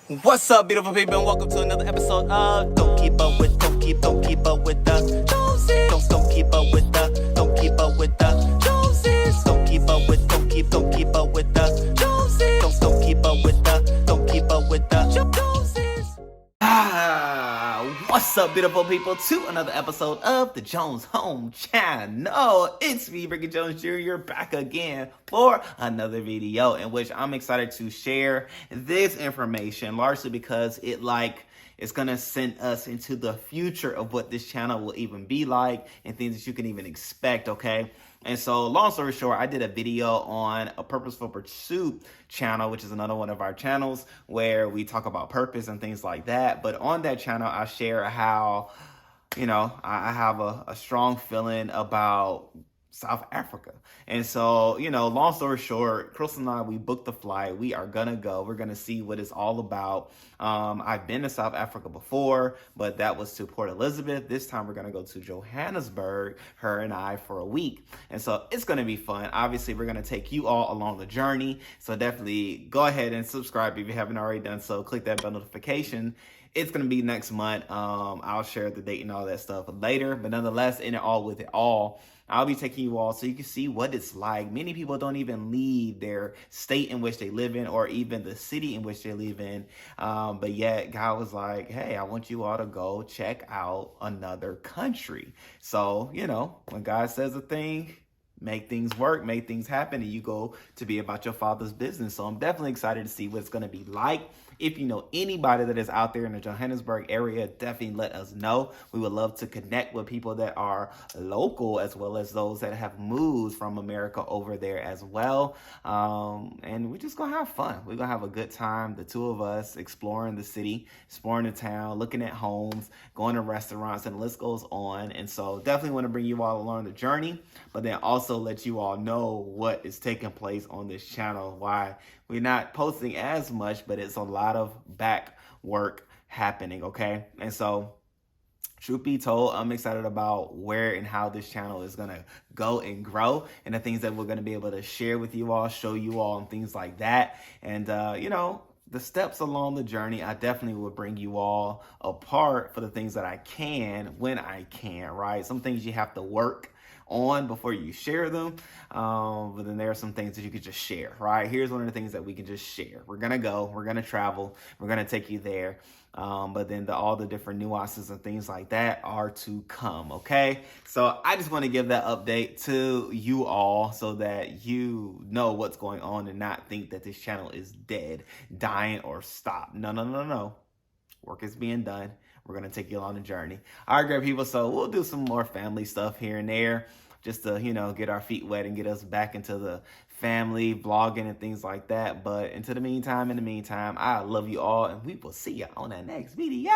What's up, beautiful people, and welcome to another episode of Don't Keep Up with the Joneses. Don't keep up with the Joneses. Don't keep up with the Joneses. Don't keep up with the Joneses. Don't keep up with the Joneses. What's up, beautiful people, to another episode of the Jones Home Channel. It's me, Rickey Jones Jr., back again for another video in which I'm excited to share this information, largely because it's gonna send us into the future of what this channel will even be like and things that you can even expect, okay? And so, long story short, I did a video on a Purposeful Pursuit channel, which is another one of our channels where we talk about purpose and things like that. But on that channel, I share how, I have a strong feeling about South Africa. And so, long story short, Chrystle and I, we booked the flight. We are gonna go. We're gonna see what it's all about. I've been to South Africa before, but that was to Port Elizabeth. This time we're gonna go to Johannesburg, her and I, for a week. And so it's gonna be fun. Obviously, we're gonna take you all along the journey. So definitely go ahead and subscribe if you haven't already done so. Click that bell notification. It's going to be next month. I'll share the date and all that stuff later. But nonetheless, in it all with it all, I'll be taking you all so you can see what it's like. Many people don't even leave their state in which they live in or even the city in which they live in. But yet God was like, hey, I want you all to go check out another country. So, when God says a thing, make things work, make things happen, and you go to be about your Father's business. So I'm definitely excited to see what it's going to be like. If you know anybody that is out there in the Johannesburg area, definitely let us know. We would love to connect with people that are local as well as those that have moved from America over there as well. And we're just going to have fun. We're going to have a good time, the two of us, exploring the city, exploring the town, looking at homes, going to restaurants, and the list goes on. And so definitely want to bring you all along the journey, but then also let you all know what is taking place on this channel, why we're not posting as much, but it's a lot of back work happening, okay? And so, truth be told, I'm excited about where and how this channel is going to go and grow and the things that we're going to be able to share with you all, show you all, and things like that. And, the steps along the journey, I definitely will bring you all apart for the things that I can when I can, right? Some things you have to work on before you share them, but then there are some things that you could just share, right? Here's one of the things that we can just share. We're gonna go, we're gonna travel, we're gonna take you there, but then all the different nuances and things like that are to come, okay? So I just want to give that update to you all so that you know what's going on and not think that this channel is dead, dying, or stopped. No. Work is being done. We're going to take you on a journey. All right, great people. So we'll do some more family stuff here and there just to, get our feet wet and get us back into the family, vlogging, and things like that. But in the meantime, I love you all, and we will see you on the next video.